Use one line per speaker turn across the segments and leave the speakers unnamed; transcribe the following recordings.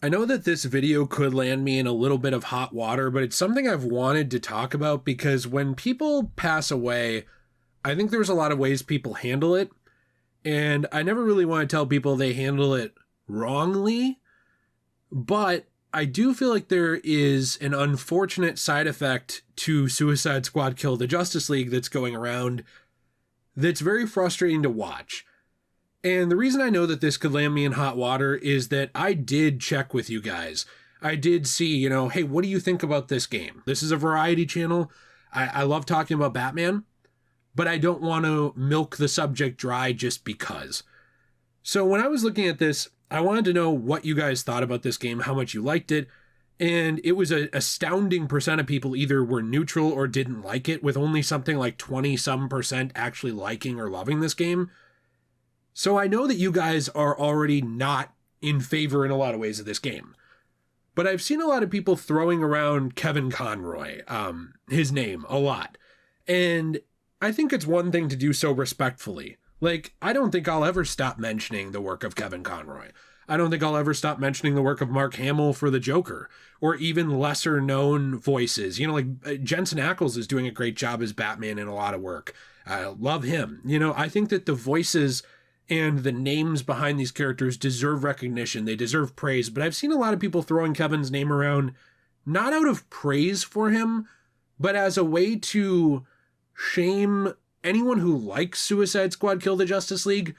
I know that this video could land me in a little bit of hot water, but it's something I've wanted to talk about because when people pass away, I think there's a lot of ways people handle it. And I never really want to tell people they handle it wrongly, but I do feel like there is an unfortunate side effect to Suicide Squad Kill the Justice League that's going around that's very frustrating to watch. And the reason I know that this could land me in hot water is that I did check with you guys. I did see, hey, what do you think about this game? This is a variety channel. I love talking about Batman, but I don't want to milk the subject dry just because. So when I was looking at this, I wanted to know what you guys thought about this game, how much you liked it. And it was an astounding percent of people either were neutral or didn't like it, with only something like 20-some% actually liking or loving this game. So I know that you guys are already not in favor in a lot of ways of this game. But I've seen a lot of people throwing around Kevin Conroy, his name, a lot. And I think it's one thing to do so respectfully. Like, I don't think I'll ever stop mentioning the work of Kevin Conroy. I don't think I'll ever stop mentioning the work of Mark Hamill for the Joker, or even lesser known voices. Jensen Ackles is doing a great job as Batman in a lot of work. I love him. I think that the voices and the names behind these characters deserve recognition. They deserve praise. But I've seen a lot of people throwing Kevin's name around, not out of praise for him, but as a way to shame anyone who likes Suicide Squad Kill the Justice League,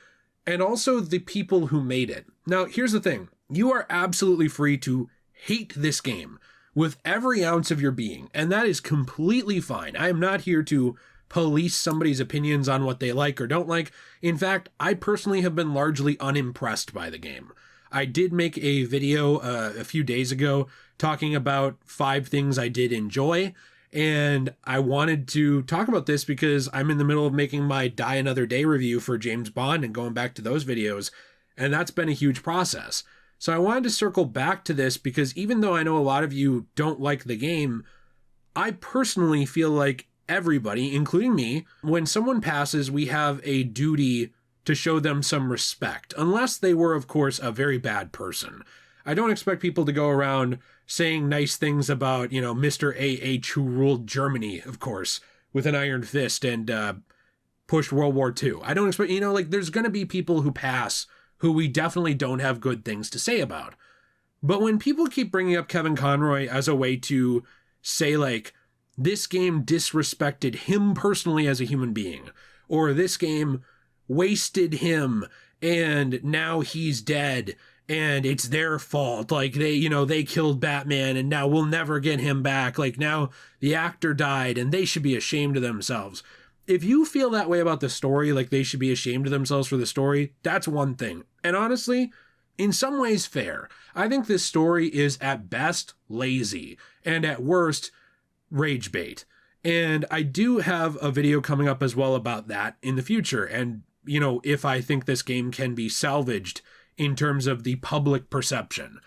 and also the people who made it. Now, here's the thing. You are absolutely free to hate this game with every ounce of your being, and that is completely fine. I am not here to police somebody's opinions on what they like or don't like. In fact, I personally have been largely unimpressed by the game. I did make a video a few days ago talking about 5 things I did enjoy, and I wanted to talk about this because I'm in the middle of making my Die Another Day review for James Bond and going back to those videos, and that's been a huge process. So I wanted to circle back to this because even though I know a lot of you don't like the game, I personally feel like everybody, including me, when someone passes, we have a duty to show them some respect, unless they were, of course, a very bad person. I don't expect people to go around saying nice things about, Mr. A.H. who ruled Germany, of course, with an iron fist and pushed World War II. I don't expect, there's going to be people who pass who we definitely don't have good things to say about. But when people keep bringing up Kevin Conroy as a way to say, this game disrespected him personally as a human being, or this game wasted him and now he's dead and it's their fault. They killed Batman and now we'll never get him back. Now the actor died and they should be ashamed of themselves. If you feel that way about the story, they should be ashamed of themselves for the story, that's one thing. And honestly, in some ways fair. I think this story is at best lazy and at worst rage bait. And I do have a video coming up as well about that in the future. And, if I think this game can be salvaged in terms of the public perception.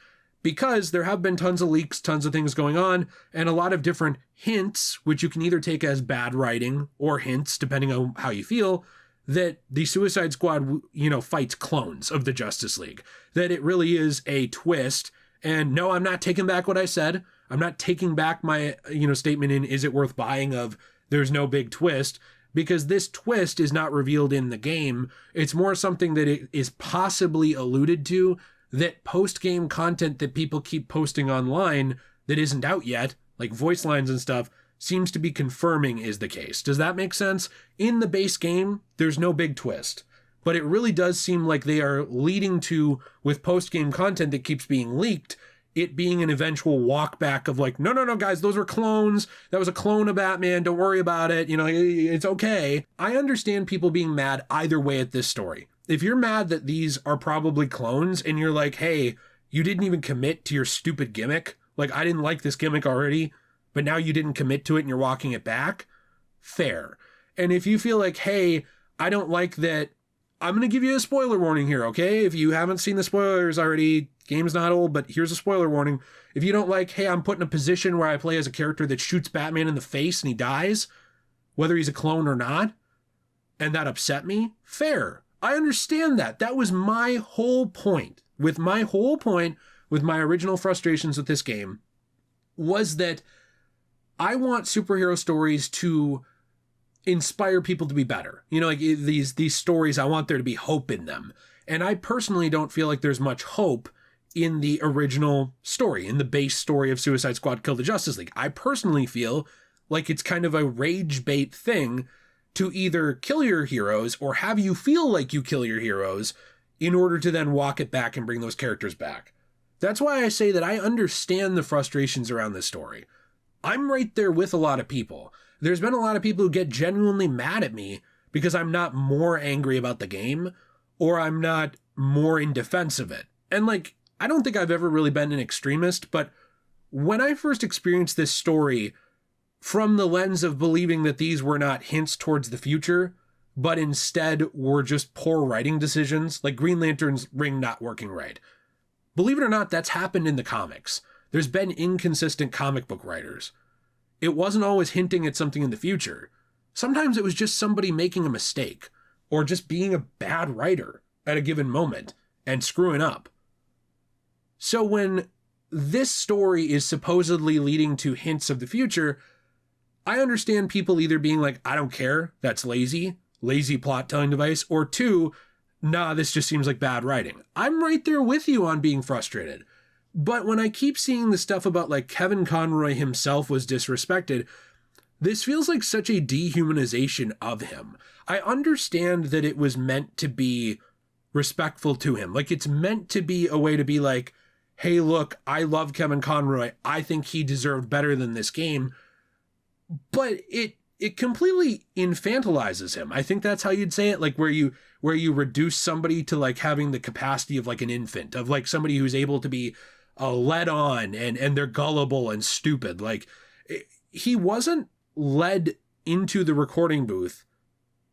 Because there have been tons of leaks, tons of things going on, and a lot of different hints, which you can either take as bad writing or hints, depending on how you feel, that the Suicide Squad, fights clones of the Justice League. That it really is a twist. And no, I'm not taking back what I said. I'm not taking back my, statement in Is It Worth Buying of there's no big twist, because this twist is not revealed in the game. It's more something that it is possibly alluded to, that post-game content that people keep posting online that isn't out yet, like voice lines and stuff, seems to be confirming is the case. Does that make sense? In the base game, there's no big twist. But it really does seem like they are leading to, with post-game content that keeps being leaked, it being an eventual walk back of no, guys, those were clones. That was a clone of Batman. Don't worry about it. It's okay. I understand people being mad either way at this story. If you're mad that these are probably clones and you're like, hey, you didn't even commit to your stupid gimmick. I didn't like this gimmick already, but now you didn't commit to it and you're walking it back. Fair. And if you feel like, hey, I don't like that. I'm going to give you a spoiler warning here, okay? If you haven't seen the spoilers already, game's not old, but here's a spoiler warning. If you don't like, hey, I'm put in a position where I play as a character that shoots Batman in the face and he dies, whether he's a clone or not, and that upset me, fair. I understand that. That was my whole point. With my whole point with my original frustrations with this game was that I want superhero stories to inspire people to be better. You know, like these stories, I want there to be hope in them. And I personally don't feel like there's much hope in the original story, in the base story of Suicide Squad Kill the Justice League. I personally feel like it's kind of a rage bait thing to either kill your heroes or have you feel like you kill your heroes in order to then walk it back and bring those characters back. That's why I say that I understand the frustrations around this story. I'm right there with a lot of people. There's been a lot of people who get genuinely mad at me because I'm not more angry about the game or I'm not more in defense of it. And like, I don't think I've ever really been an extremist, but when I first experienced this story from the lens of believing that these were not hints towards the future, but instead were just poor writing decisions, like Green Lantern's ring not working right. Believe it or not, that's happened in the comics. There's been inconsistent comic book writers. It wasn't always hinting at something in the future. Sometimes it was just somebody making a mistake, or just being a bad writer at a given moment and screwing up. So when this story is supposedly leading to hints of the future, I understand people either being like, I don't care, that's lazy plot telling device, or two, nah, this just seems like bad writing. I'm right there with you on being frustrated. But when I keep seeing the stuff about like Kevin Conroy himself was disrespected, this feels like such a dehumanization of him. I understand that it was meant to be respectful to him. Like it's meant to be a way to be like, hey, look, I love Kevin Conroy. I think he deserved better than this game. But it completely infantilizes him. I think that's how you'd say it, like where you reduce somebody to like having the capacity of like an infant, of like somebody who's able to be led on and they're gullible and stupid. Like he wasn't led into the recording booth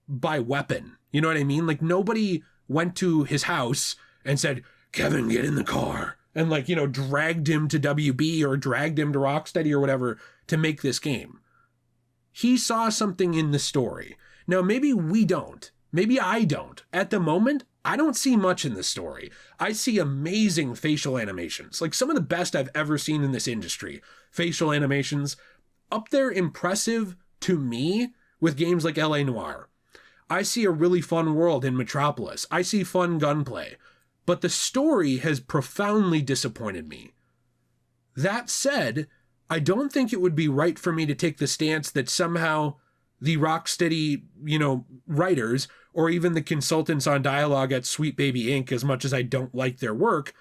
by weapon. You know what I mean? Like nobody went to his house and said, Kevin, get in the car, and like, you know, dragged him to WB or dragged him to Rocksteady or whatever to make this game. He saw something in the story. Now, maybe we don't. Maybe I don't. At the moment, I don't see much in this story. I see amazing facial animations, like some of the best I've ever seen in this industry. Facial animations, up there impressive to me with games like LA Noire. I see a really fun world in Metropolis. I see fun gunplay. But the story has profoundly disappointed me. That said, I don't think it would be right for me to take the stance that somehow the Rocksteady, you know, writers, or even the consultants on dialogue at Sweet Baby Inc., as much as I don't like their work,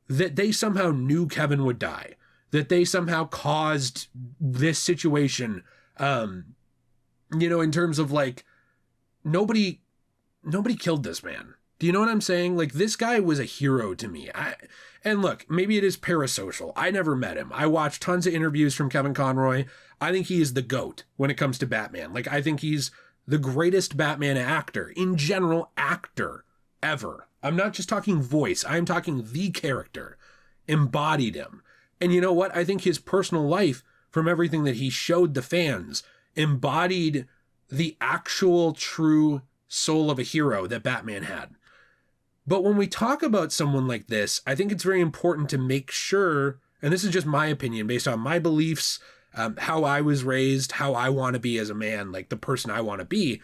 that they somehow knew Kevin would die, that they somehow caused this situation, you know, in terms of like, nobody killed this man. Do you know what I'm saying? Like, this guy was a hero to me. And look, maybe it is parasocial. I never met him. I watched tons of interviews from Kevin Conroy. I think he is the GOAT when it comes to Batman. Like, I think he's the greatest Batman actor, in general, actor ever. I'm not just talking voice. I'm talking the character. Embodied him. And you know what? I think his personal life, from everything that he showed the fans, embodied the actual true soul of a hero that Batman had. But when we talk about someone like this, I think it's very important to make sure, and this is just my opinion based on my beliefs, how I was raised, how I want to be as a man, like the person I want to be,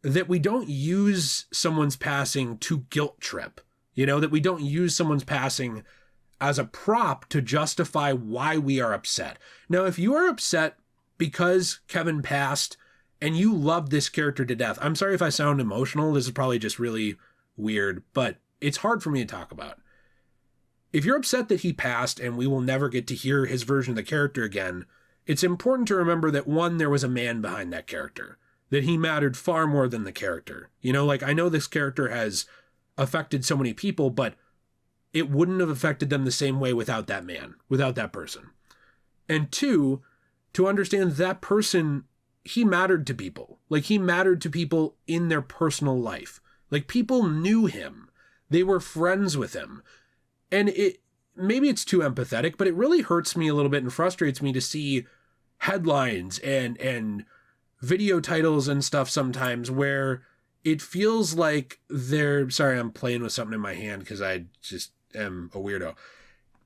that we don't use someone's passing to guilt trip, you know, that we don't use someone's passing as a prop to justify why we are upset. Now, if you are upset because Kevin passed and you love this character to death, I'm sorry if I sound emotional. This is probably just really weird, but it's hard for me to talk about. If you're upset that he passed and we will never get to hear his version of the character again, it's important to remember that, one, there was a man behind that character, that he mattered far more than the character. You know, like, I know this character has affected so many people, but it wouldn't have affected them the same way without that man, without that person. And two, to understand that person, he mattered to people. Like, he mattered to people in their personal life. Like, people knew him. They were friends with him. And maybe it's too empathetic, but it really hurts me a little bit and frustrates me to see headlines and video titles and stuff sometimes where it feels like they're... Sorry, I'm playing with something in my hand because I just am a weirdo.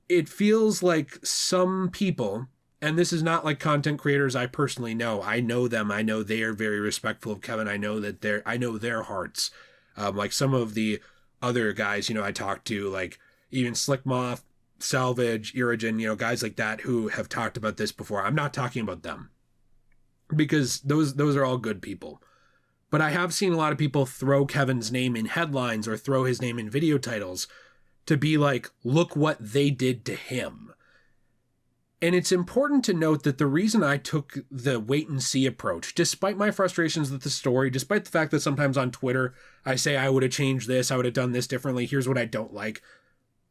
it feels like some people, and this is not like content creators I personally know. I know them. I know they are very respectful of Kevin. I know their hearts. Like some of the other guys, I talked to, like even Slick Moth, Salvage, Irigen, guys like that who have talked about this before. I'm not talking about them because those are all good people. But I have seen a lot of people throw Kevin's name in headlines or throw his name in video titles to be like, look what they did to him. And it's important to note that the reason I took the wait and see approach, despite my frustrations with the story, despite the fact that sometimes on Twitter I say I would have changed this, I would have done this differently, here's what I don't like.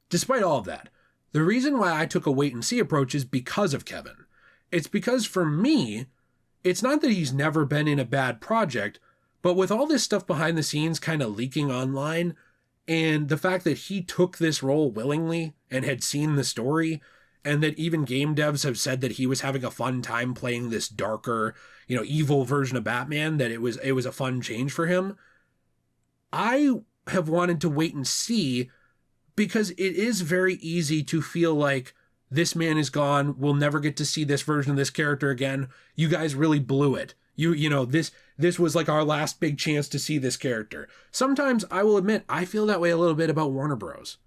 Despite all of that, the reason why I took a wait and see approach is because of Kevin. It's because for me, it's not that he's never been in a bad project, but with all this stuff behind the scenes kind of leaking online, and the fact that he took this role willingly and had seen the story, and that even game devs have said that he was having a fun time playing this darker, evil version of Batman, that it was a fun change for him. I have wanted to wait and see because it is very easy to feel like this man is gone. We'll never get to see this version of this character again. You guys really blew it. This was like our last big chance to see this character. Sometimes I will admit I feel that way a little bit about Warner Bros.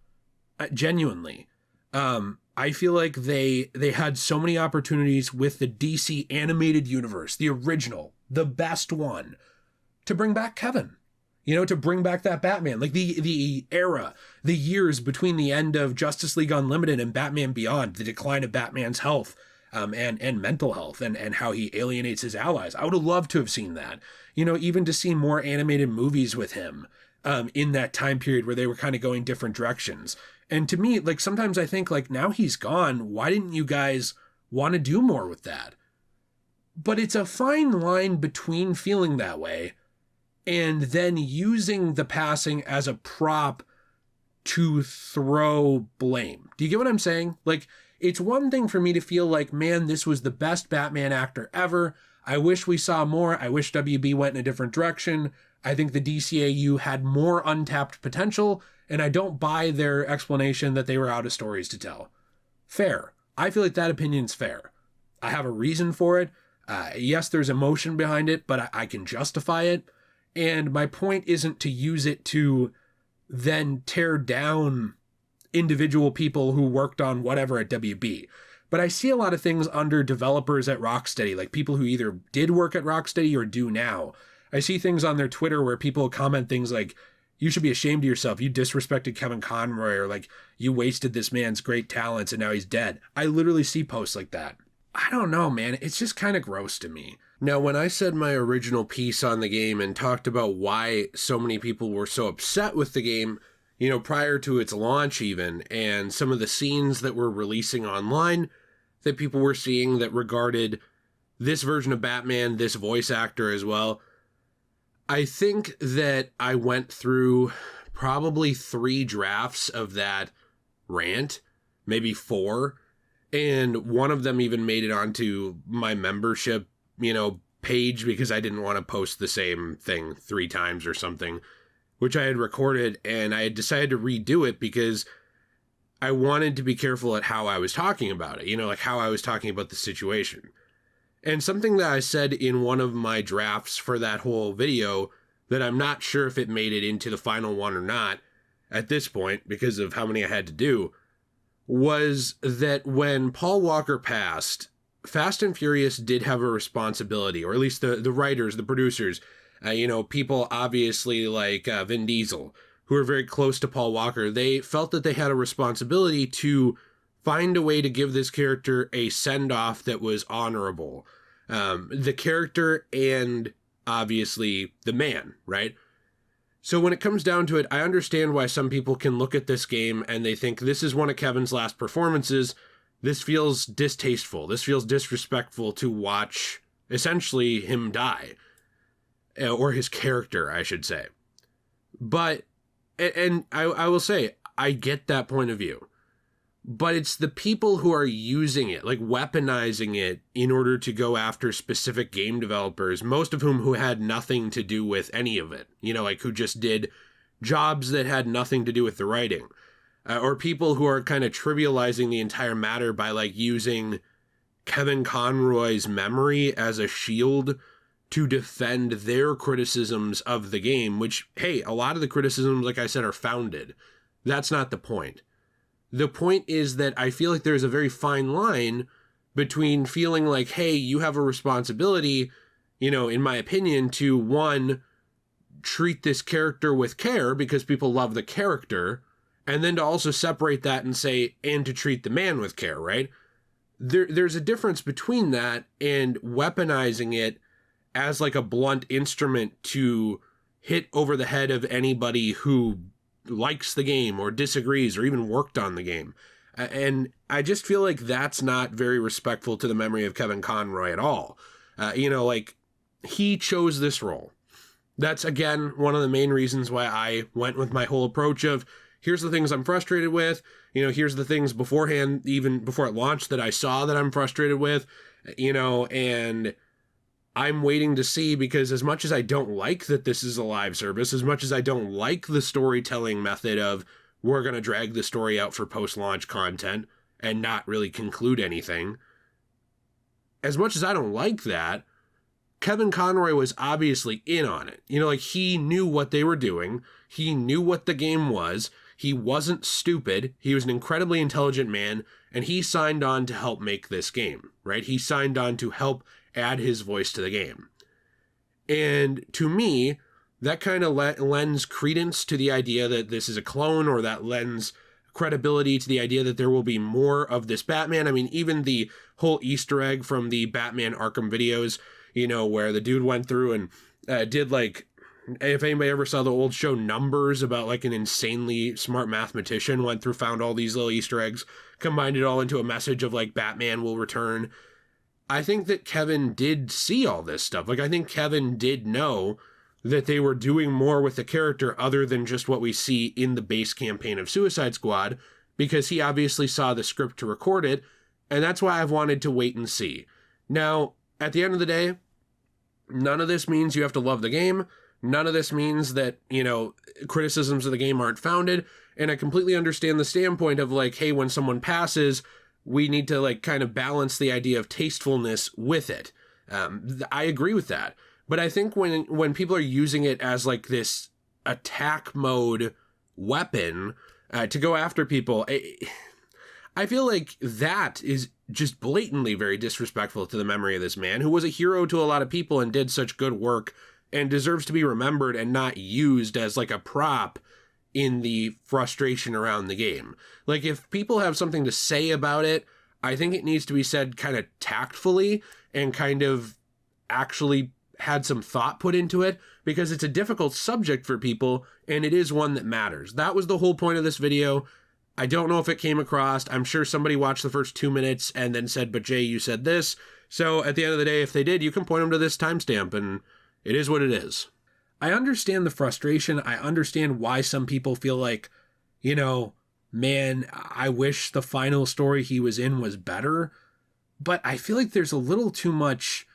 Genuinely. I feel like they had so many opportunities with the DC animated universe, the original, the best one, to bring back Kevin. To bring back that Batman, like the era, the years between the end of Justice League Unlimited and Batman Beyond, the decline of Batman's health, and mental health, and how he alienates his allies. I would have loved to have seen that. Even to see more animated movies with him in that time period where they were kind of going different directions. And to me, like sometimes I think like now he's gone, why didn't you guys want to do more with that? But it's a fine line between feeling that way and then using the passing as a prop to throw blame. Do you get what I'm saying? Like, it's one thing for me to feel like, man, this was the best Batman actor ever. I wish we saw more. I wish WB went in a different direction. I think the DCAU had more untapped potential, and I don't buy their explanation that they were out of stories to tell. Fair. I feel like that opinion's fair. I have a reason for it. Yes, there's emotion behind it, but I can justify it. And my point isn't to use it to then tear down individual people who worked on whatever at WB. But I see a lot of things under developers at Rocksteady, like people who either did work at Rocksteady or do now. I see things on their Twitter where people comment things like, you should be ashamed of yourself. You disrespected Kevin Conroy, or like, you wasted this man's great talents and now he's dead. I literally see posts like that. I don't know, man. It's just kind of gross to me. Now, when I said my original piece on the game and talked about why so many people were so upset with the game, prior to its launch even, and some of the scenes that were releasing online that people were seeing that regarded this version of Batman, this voice actor as well, I think that I went through probably 3 drafts of that rant, maybe 4, and one of them even made it onto my membership, page because I didn't want to post the same thing 3 times or something, which I had recorded, and I had decided to redo it because I wanted to be careful at how I was talking about it, like how I was talking about the situation. And something that I said in one of my drafts for that whole video that I'm not sure if it made it into the final one or not at this point because of how many I had to do, was that when Paul Walker passed, Fast and Furious did have a responsibility, or at least the writers, the producers, people obviously like Vin Diesel, who are very close to Paul Walker, they felt that they had a responsibility to find a way to give this character a send-off that was honorable. The character and obviously the man, right? So when it comes down to it, I understand why some people can look at this game and they think this is one of Kevin's last performances. This feels distasteful. This feels disrespectful to watch essentially him die. Or his character, I should say. But, and I will say, I get that point of view. But it's the people who are using it, like weaponizing it in order to go after specific game developers, most of whom who had nothing to do with any of it, like who just did jobs that had nothing to do with the writing. or people who are kind of trivializing the entire matter by like using Kevin Conroy's memory as a shield to defend their criticisms of the game, which, hey, a lot of the criticisms, like I said, are founded. That's not the point. The point is that I feel like there's a very fine line between feeling like, hey, you have a responsibility, you know, in my opinion, to one, treat this character with care because people love the character, and then to also separate that and say, and to treat the man with care, right? There's a difference between that and weaponizing it as like a blunt instrument to hit over the head of anybody who likes the game or disagrees or even worked on the game. And I just feel like that's not very respectful to the memory of Kevin Conroy at all. You know, like, he chose this role. That's, again, one of the main reasons why I went with my whole approach of, here's the things I'm frustrated with. You know, here's the things beforehand, even before it launched, that I saw that I'm frustrated with. You know, and I'm waiting to see, because as much as I don't like that this is a live service, as much as I don't like the storytelling method of we're going to drag the story out for post-launch content and not really conclude anything, as much as I don't like that, Kevin Conroy was obviously in on it. You know, like, he knew what they were doing. He knew what the game was. He wasn't stupid. He was an incredibly intelligent man, and he signed on to help make this game, right? He signed on to help add his voice to the game. And to me, that kind of lends credence to the idea that this is a clone, or that lends credibility to the idea that there will be more of this Batman. I mean, even the whole Easter egg from the Batman Arkham videos, you know, where the dude went through and did, like, if anybody ever saw the old show Numbers, about like an insanely smart mathematician went through, found all these little Easter eggs, combined it all into a message of like Batman will return. I think that Kevin did see all this stuff. Like, I think Kevin did know that they were doing more with the character other than just what we see in the base campaign of Suicide Squad, because he obviously saw the script to record it, and that's why I've wanted to wait and see. Now, at the end of the day, none of this means you have to love the game. None of this means that, you know, criticisms of the game aren't founded, and I completely understand the standpoint of like, hey, when someone passes, we need to like kind of balance the idea of tastefulness with it. I agree with that. But I think when people are using it as like this attack mode weapon to go after people, I feel like that is just blatantly very disrespectful to the memory of this man, who was a hero to a lot of people and did such good work and deserves to be remembered and not used as like a prop in the frustration around the game. Like, if people have something to say about it, I think it needs to be said kind of tactfully and kind of actually had some thought put into it, because it's a difficult subject for people, and it is one that matters. That was the whole point of this video. I don't know if it came across. I'm sure somebody watched the first 2 minutes and then said, but Jay, you said this. So at the end of the day, if they did, you can point them to this timestamp, and it is what it is. I understand the frustration. I understand why some people feel like, you know, man, I wish the final story he was in was better. But I feel like there's a little too much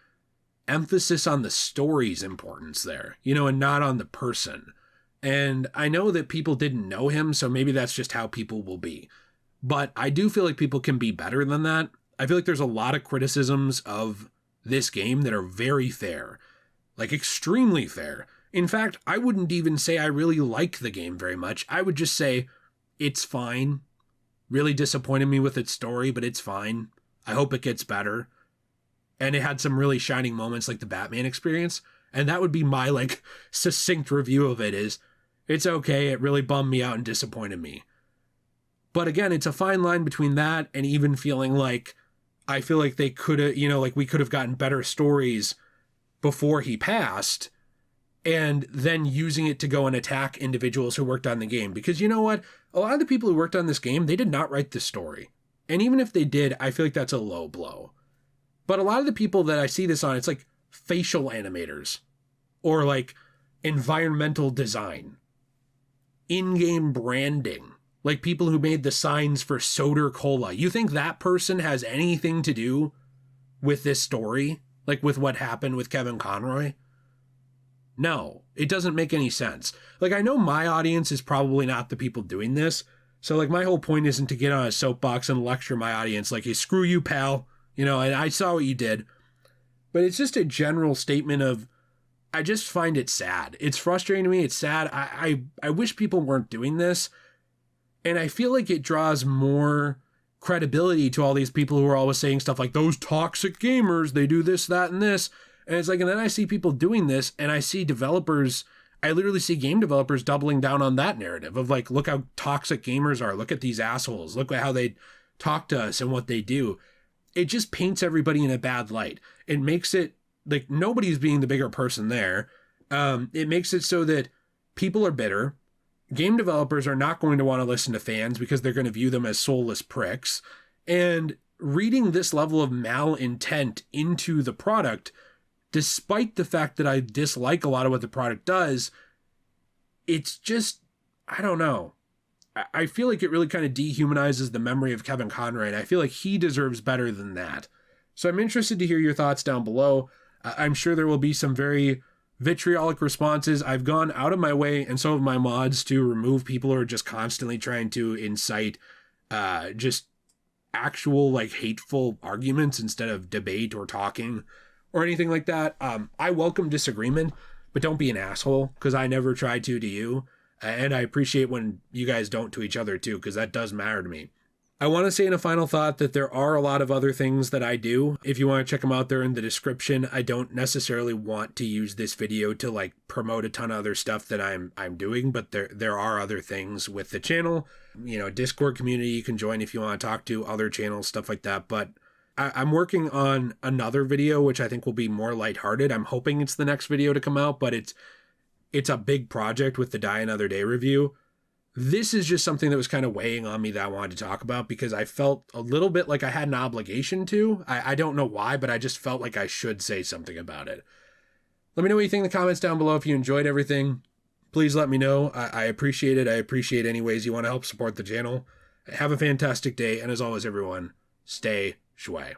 emphasis on the story's importance there, you know, and not on the person. And I know that people didn't know him, so maybe that's just how people will be. But I do feel like people can be better than that. I feel like there's a lot of criticisms of this game that are very fair, like extremely fair. In fact, I wouldn't even say I really like the game very much. I would just say it's fine. Really disappointed me with its story, but it's fine. I hope it gets better. And it had some really shining moments like the Batman experience. And that would be my like succinct review of it is, it's okay, it really bummed me out and disappointed me. But again, it's a fine line between that and even feeling like, I feel like they could have, you know, like we could have gotten better stories before he passed, and then using it to go and attack individuals who worked on the game. Because you know what? A lot of the people who worked on this game, they did not write this story. And even if they did, I feel like that's a low blow. But a lot of the people that I see this on, it's like facial animators or like environmental design, in-game branding, like people who made the signs for Soda Cola. You think that person has anything to do with this story? Like with what happened with Kevin Conroy? No, it doesn't make any sense. Like, I know my audience is probably not the people doing this, So like my whole point isn't to get on a soapbox and lecture my audience like, hey, screw you, pal. You know, and I saw what you did. But it's just a general statement of, I just find it sad. It's frustrating to me. It's sad. I wish people weren't doing this. And I feel like it draws more credibility to all these people who are always saying stuff like, those toxic gamers, they do this, that, and this. And it's like, and then I see people doing this, and I see developers, I literally see game developers doubling down on that narrative of like, look how toxic gamers are. Look at these assholes. Look at how they talk to us and what they do. It just paints everybody in a bad light. It makes it like nobody's being the bigger person there. It makes it so that people are bitter. Game developers are not going to want to listen to fans because they're going to view them as soulless pricks. And reading this level of malintent into the product, despite the fact that I dislike a lot of what the product does, it's just, I don't know. I feel like it really kind of dehumanizes the memory of Kevin Conroy, and I feel like he deserves better than that. So I'm interested to hear your thoughts down below. I'm sure there will be some very vitriolic responses. I've gone out of my way, and so have my mods, to remove people who are just constantly trying to incite just actual like hateful arguments instead of debate or talking or anything like that. I welcome disagreement, but don't be an asshole, because I never try to you. And I appreciate when you guys don't to each other too, because that does matter to me. I want to say in a final thought that there are a lot of other things that I do. If you want to check them out, they're in the description. I don't necessarily want to use this video to like promote a ton of other stuff that I'm doing, but there are other things with the channel. You know, Discord community you can join if you want to talk to, other channels, stuff like that. But I'm working on another video, which I think will be more lighthearted. I'm hoping it's the next video to come out, but it's a big project with the Die Another Day review. This is just something that was kind of weighing on me that I wanted to talk about because I felt a little bit like I had an obligation to. I don't know why, but I just felt like I should say something about it. Let me know what you think in the comments down below. If you enjoyed everything, please let me know. I appreciate it. I appreciate any ways you want to help support the channel. Have a fantastic day. And as always, everyone, stay shui.